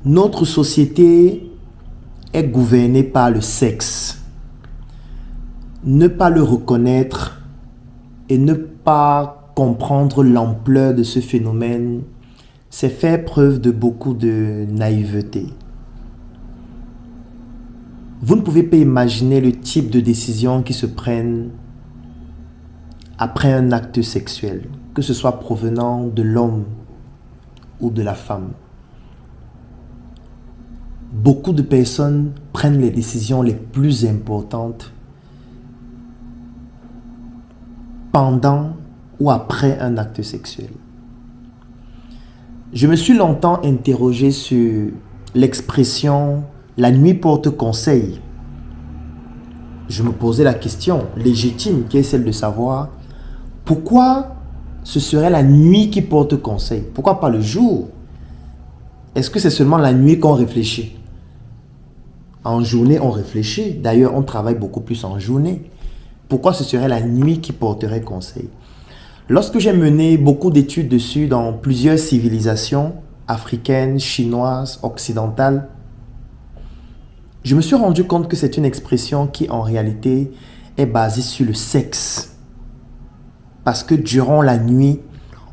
Notre société est gouvernée par le sexe. Ne pas le reconnaître et ne pas comprendre l'ampleur de ce phénomène, c'est faire preuve de beaucoup de naïveté. Vous ne pouvez pas imaginer le type de décisions qui se prennent après un acte sexuel, que ce soit provenant de l'homme ou de la femme. Beaucoup de personnes prennent les décisions les plus importantes pendant ou après un acte sexuel. Je me suis longtemps interrogé sur l'expression « la nuit porte conseil ». Je me posais la question légitime qui est celle de savoir pourquoi ce serait la nuit qui porte conseil. Pourquoi pas le jour? Est-ce que c'est seulement la nuit qu'on réfléchit? En journée, on réfléchit. D'ailleurs, on travaille beaucoup plus en journée. Pourquoi ce serait la nuit qui porterait conseil? Lorsque j'ai mené beaucoup d'études dessus dans plusieurs civilisations africaines, chinoises, occidentales, je me suis rendu compte que c'est une expression qui en réalité est basée sur le sexe. Parce que durant la nuit,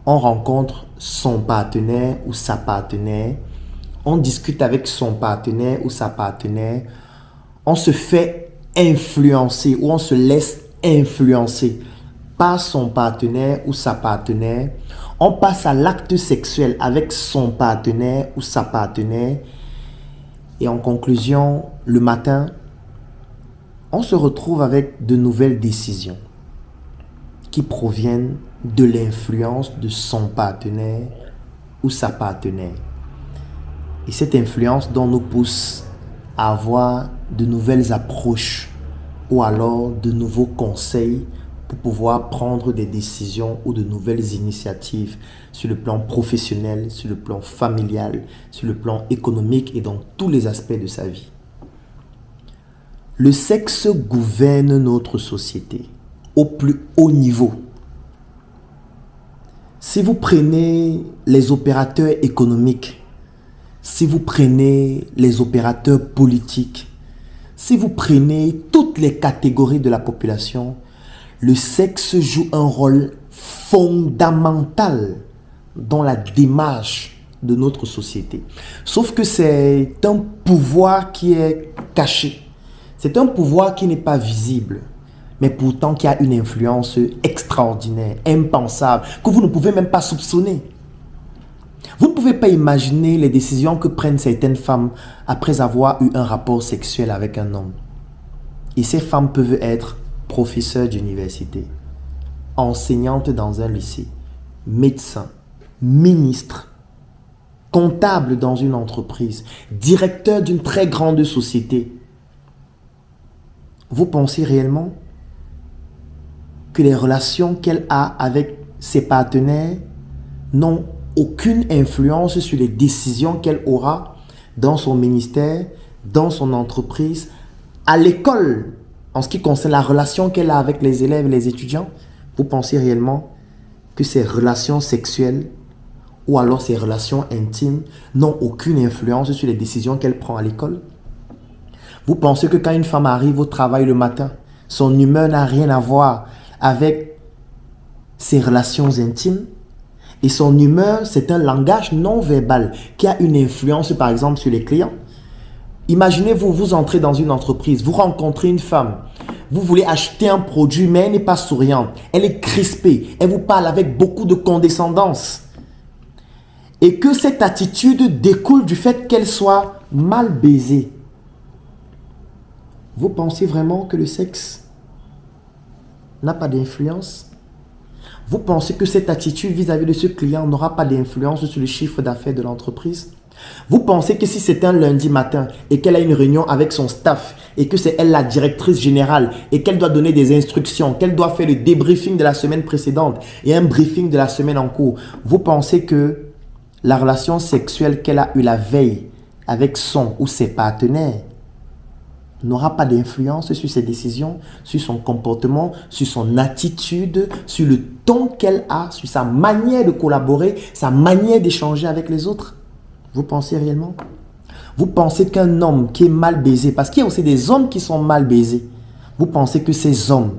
on rencontre son partenaire ou sa partenaire, on discute avec son partenaire ou sa partenaire, on se fait influencer ou on se laisse influencer par son partenaire ou sa partenaire, on passe à l'acte sexuel avec son partenaire ou sa partenaire et en conclusion, le matin, on se retrouve avec de nouvelles décisions qui proviennent de l'influence de son partenaire ou sa partenaire. Et cette influence dont nous pousse à avoir de nouvelles approches ou alors de nouveaux conseils pour pouvoir prendre des décisions ou de nouvelles initiatives sur le plan professionnel, sur le plan familial, sur le plan économique et dans tous les aspects de sa vie. Le sexe gouverne notre société au plus haut niveau. Si vous prenez les opérateurs économiques, si vous prenez les opérateurs politiques, si vous prenez toutes les catégories de la population, le sexe joue un rôle fondamental dans la démarche de notre société. Sauf que c'est un pouvoir qui est caché. C'est un pouvoir qui n'est pas visible, mais pourtant qui a une influence extraordinaire, impensable, que vous ne pouvez même pas soupçonner. Vous ne pouvez pas imaginer les décisions que prennent certaines femmes après avoir eu un rapport sexuel avec un homme. Et ces femmes peuvent être professeurs d'université, enseignantes dans un lycée, médecins, ministres, comptables dans une entreprise, directeurs d'une très grande société. Vous pensez réellement que les relations qu'elle a avec ses partenaires n'ont aucune influence sur les décisions qu'elle aura dans son ministère, dans son entreprise, à l'école, en ce qui concerne la relation qu'elle a avec les élèves et les étudiants? Vous pensez réellement que ces relations sexuelles ou alors ces relations intimes n'ont aucune influence sur les décisions qu'elle prend à l'école? Vous pensez que quand une femme arrive au travail le matin, son humeur n'a rien à voir avec ses relations intimes? Et son humeur, c'est un langage non verbal qui a une influence, par exemple, sur les clients. Imaginez-vous, vous entrez dans une entreprise, vous rencontrez une femme, vous voulez acheter un produit, mais elle n'est pas souriante, elle est crispée, elle vous parle avec beaucoup de condescendance. Et que cette attitude découle du fait qu'elle soit mal baisée. Vous pensez vraiment que le sexe n'a pas d'influence? Vous pensez que cette attitude vis-à-vis de ce client n'aura pas d'influence sur le chiffre d'affaires de l'entreprise? Vous pensez que si c'est un lundi matin et qu'elle a une réunion avec son staff et que c'est elle la directrice générale et qu'elle doit donner des instructions, qu'elle doit faire le débriefing de la semaine précédente et un briefing de la semaine en cours, vous pensez que la relation sexuelle qu'elle a eue la veille avec son ou ses partenaires n'aura pas d'influence sur ses décisions, sur son comportement, sur son attitude, sur le ton qu'elle a, sur sa manière de collaborer, sa manière d'échanger avec les autres? Vous pensez réellement? Vous pensez qu'un homme qui est mal baisé, parce qu'il y a aussi des hommes qui sont mal baisés, vous pensez que ces hommes,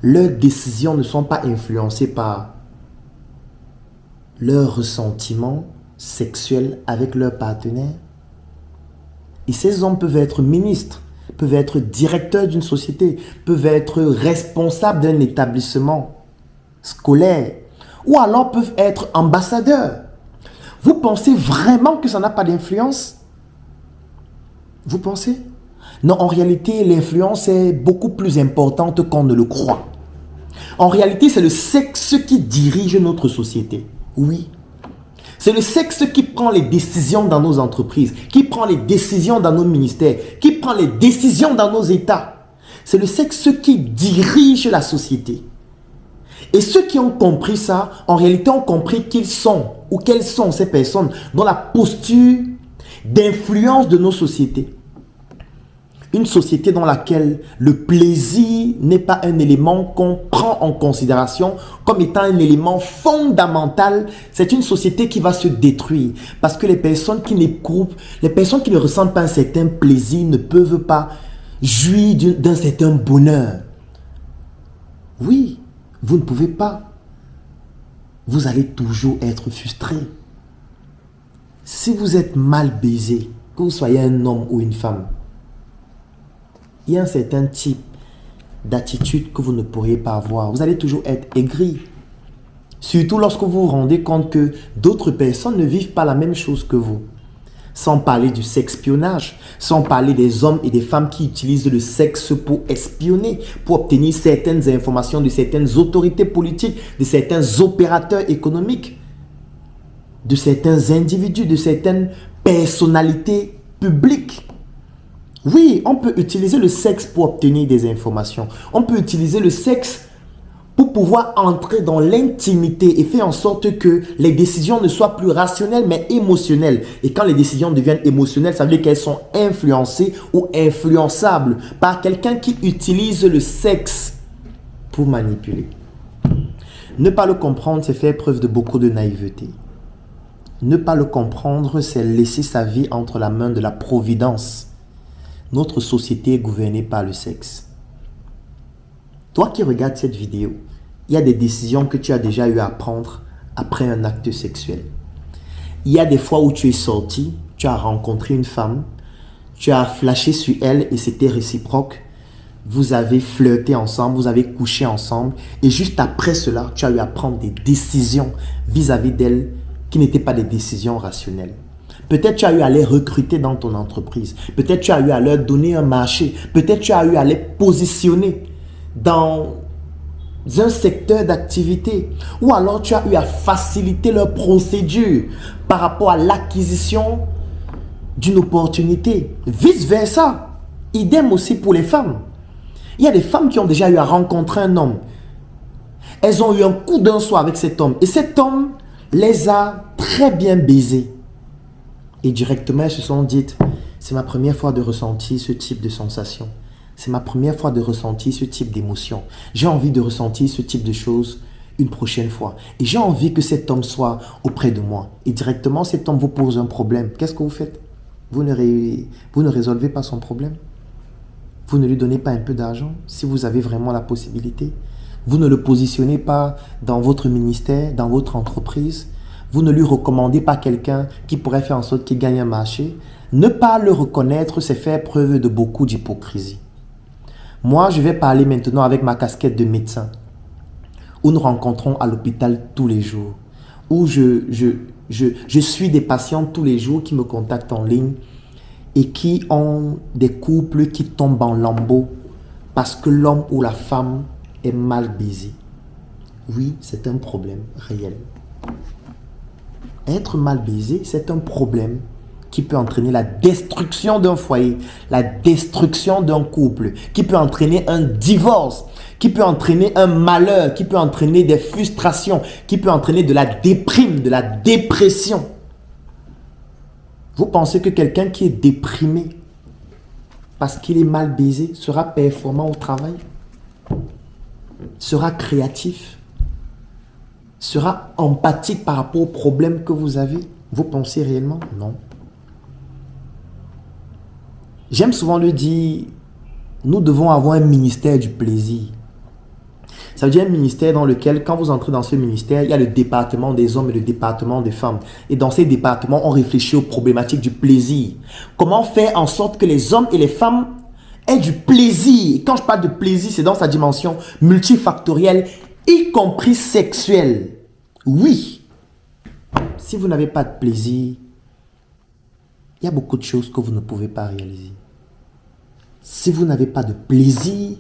leurs décisions ne sont pas influencées par leurs ressentiments sexuels avec leur partenaire? Et ces hommes peuvent être ministres, peuvent être directeurs d'une société, peuvent être responsables d'un établissement scolaire, ou alors peuvent être ambassadeurs. Vous pensez vraiment que ça n'a pas d'influence? Vous pensez? Non, en réalité, l'influence est beaucoup plus importante qu'on ne le croit. En réalité, c'est le sexe qui dirige notre société. Oui. C'est le sexe qui prend les décisions dans nos entreprises, qui prend les décisions dans nos ministères, qui prend les décisions dans nos États. C'est le sexe qui dirige la société. Et ceux qui ont compris ça, en réalité ont compris qu'ils sont, ou quelles sont ces personnes dans la posture d'influence de nos sociétés. Une société dans laquelle le plaisir n'est pas un élément qu'on prend en considération comme étant un élément fondamental, c'est une société qui va se détruire. Parce que les personnes qui n'éprouvent, les personnes qui ne ressentent pas un certain plaisir ne peuvent pas jouir d'un certain bonheur. Oui, vous ne pouvez pas. Vous allez toujours être frustré. Si vous êtes mal baisé, que vous soyez un homme ou une femme, il y a un certain type d'attitude que vous ne pourriez pas avoir. Vous allez toujours être aigri. Surtout lorsque vous vous rendez compte que d'autres personnes ne vivent pas la même chose que vous. Sans parler du sexpionnage, sans parler des hommes et des femmes qui utilisent le sexe pour espionner, pour obtenir certaines informations de certaines autorités politiques, de certains opérateurs économiques, de certains individus, de certaines personnalités publiques. Oui, on peut utiliser le sexe pour obtenir des informations. On peut utiliser le sexe pour pouvoir entrer dans l'intimité et faire en sorte que les décisions ne soient plus rationnelles mais émotionnelles. Et quand les décisions deviennent émotionnelles, ça veut dire qu'elles sont influencées ou influençables par quelqu'un qui utilise le sexe pour manipuler. Ne pas le comprendre, c'est faire preuve de beaucoup de naïveté. Ne pas le comprendre, c'est laisser sa vie entre la main de la providence. Notre société est gouvernée par le sexe. Toi qui regardes cette vidéo, il y a des décisions que tu as déjà eu à prendre après un acte sexuel. Il y a des fois où tu es sorti, tu as rencontré une femme, tu as flashé sur elle et c'était réciproque. Vous avez flirté ensemble, vous avez couché ensemble et juste après cela, tu as eu à prendre des décisions vis-à-vis d'elle qui n'étaient pas des décisions rationnelles. Peut-être tu as eu à les recruter dans ton entreprise. Peut-être tu as eu à leur donner un marché. Peut-être tu as eu à les positionner dans un secteur d'activité. Ou alors tu as eu à faciliter leur procédure par rapport à l'acquisition d'une opportunité. Vice versa. Idem aussi pour les femmes. Il y a des femmes qui ont déjà eu à rencontrer un homme. Elles ont eu un coup d'un soir avec cet homme. Et cet homme les a très bien baisées. Et directement, elles se sont dites, c'est ma première fois de ressentir ce type de sensation. C'est ma première fois de ressentir ce type d'émotion. J'ai envie de ressentir ce type de choses une prochaine fois. Et j'ai envie que cet homme soit auprès de moi. Et directement, cet homme vous pose un problème. Qu'est-ce que vous faites? Vous ne résolvez pas son problème. Vous ne lui donnez pas un peu d'argent si vous avez vraiment la possibilité. Vous ne le positionnez pas dans votre ministère, dans votre entreprise. Vous ne lui recommandez pas quelqu'un qui pourrait faire en sorte qu'il gagne un marché. Ne pas le reconnaître, c'est faire preuve de beaucoup d'hypocrisie. Moi, je vais parler maintenant avec ma casquette de médecin, où nous rencontrons à l'hôpital tous les jours, où je suis des patients tous les jours qui me contactent en ligne et qui ont des couples qui tombent en lambeaux parce que l'homme ou la femme est mal baisé. Oui, c'est un problème réel. Être mal baisé, c'est un problème qui peut entraîner la destruction d'un foyer, la destruction d'un couple, qui peut entraîner un divorce, qui peut entraîner un malheur, qui peut entraîner des frustrations, qui peut entraîner de la déprime, de la dépression. Vous pensez que quelqu'un qui est déprimé parce qu'il est mal baisé sera performant au travail? Sera créatif? Sera empathique par rapport aux problèmes que vous avez? Vous pensez réellement? Non. J'aime souvent le dire, nous devons avoir un ministère du plaisir. Ça veut dire un ministère dans lequel, quand vous entrez dans ce ministère, il y a le département des hommes et le département des femmes. Et dans ces départements, on réfléchit aux problématiques du plaisir. Comment faire en sorte que les hommes et les femmes aient du plaisir. Et quand je parle de plaisir, c'est dans sa dimension multifactorielle, y compris sexuelle. Oui, si vous n'avez pas de plaisir, il y a beaucoup de choses que vous ne pouvez pas réaliser. Si vous n'avez pas de plaisir,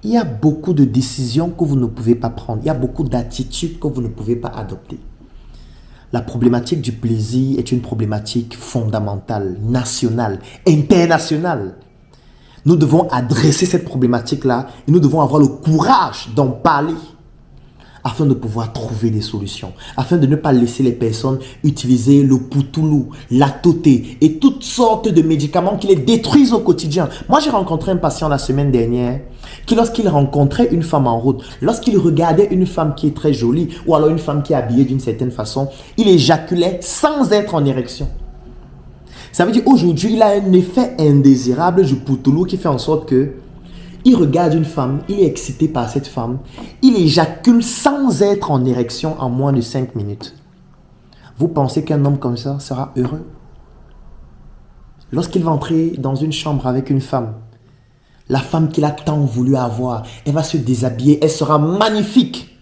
il y a beaucoup de décisions que vous ne pouvez pas prendre. Il y a beaucoup d'attitudes que vous ne pouvez pas adopter. La problématique du plaisir est une problématique fondamentale, nationale, internationale. Nous devons adresser cette problématique-là et nous devons avoir le courage d'en parler afin de pouvoir trouver des solutions, afin de ne pas laisser les personnes utiliser le poutoulou, la toté et toutes sortes de médicaments qui les détruisent au quotidien. Moi, j'ai rencontré un patient la semaine dernière qui, lorsqu'il rencontrait une femme en route, lorsqu'il regardait une femme qui est très jolie ou alors une femme qui est habillée d'une certaine façon, il éjaculait sans être en érection. Ça veut dire aujourd'hui, il a un effet indésirable du poutoulou qui fait en sorte que il regarde une femme, il est excité par cette femme, il éjacule sans être en érection en moins de 5 minutes. Vous pensez qu'un homme comme ça sera heureux? Lorsqu'il va entrer dans une chambre avec une femme, la femme qu'il a tant voulu avoir, elle va se déshabiller, elle sera magnifique.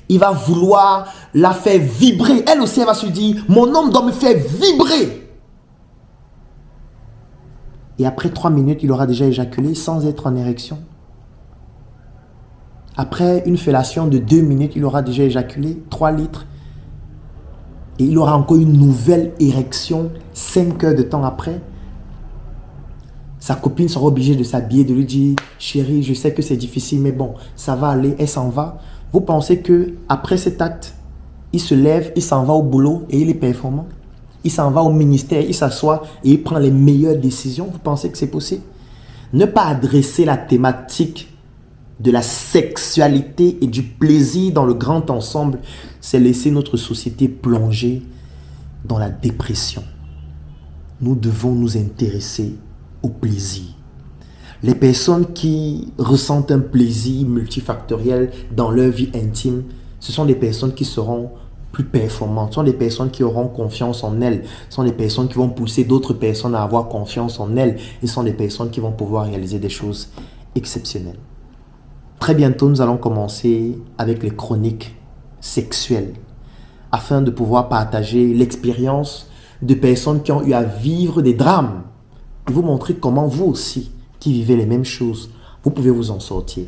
Il va vouloir la faire vibrer. Elle aussi, elle va se dire, mon homme doit me faire vibrer. Et après 3 minutes, il aura déjà éjaculé sans être en érection. Après une fellation de 2 minutes, il aura déjà éjaculé 3 litres. Et il aura encore une nouvelle érection 5 heures de temps après. Sa copine sera obligée de s'habiller, de lui dire, chérie, je sais que c'est difficile, mais bon, ça va aller, elle s'en va. Vous pensez que après cet acte, il se lève, il s'en va au boulot et il est performant? Il s'en va au ministère, il s'assoit et il prend les meilleures décisions. Vous pensez que c'est possible? Ne pas adresser la thématique de la sexualité et du plaisir dans le grand ensemble, c'est laisser notre société plonger dans la dépression. Nous devons nous intéresser au plaisir. Les personnes qui ressentent un plaisir multifactoriel dans leur vie intime, ce sont des personnes qui seront plus performantes, ce sont des personnes qui auront confiance en elles, ce sont des personnes qui vont pousser d'autres personnes à avoir confiance en elles et ce sont des personnes qui vont pouvoir réaliser des choses exceptionnelles. Très bientôt, nous allons commencer avec les chroniques sexuelles afin de pouvoir partager l'expérience de personnes qui ont eu à vivre des drames et vous montrer comment vous aussi, qui vivez les mêmes choses, vous pouvez vous en sortir.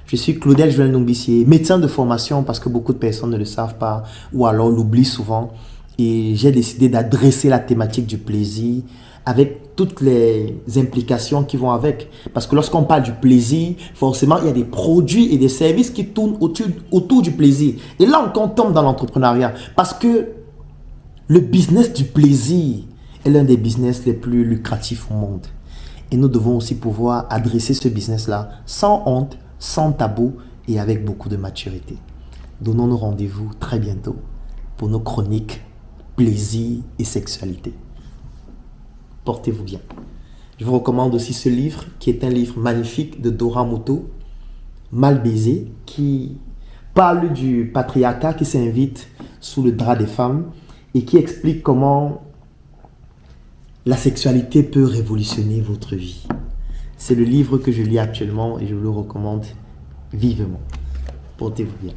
Je suis Claudel Joël Nombissier, médecin de formation parce que beaucoup de personnes ne le savent pas ou alors l'oublient souvent. Et j'ai décidé d'adresser la thématique du plaisir avec toutes les implications qui vont avec. Parce que lorsqu'on parle du plaisir, forcément, il y a des produits et des services qui tournent autour du plaisir. Et là, on tombe dans l'entrepreneuriat. Parce que le business du plaisir est l'un des business les plus lucratifs au monde. Et nous devons aussi pouvoir adresser ce business-là sans honte, sans tabou et avec beaucoup de maturité. Donnons-nous rendez-vous très bientôt pour nos chroniques plaisir et sexualité. Portez-vous bien. Je vous recommande aussi ce livre qui est un livre magnifique de Dora Muto, Mal baisé, qui parle du patriarcat qui s'invite sous le drap des femmes et qui explique comment la sexualité peut révolutionner votre vie. C'est le livre que je lis actuellement et je vous le recommande vivement. Portez-vous bien.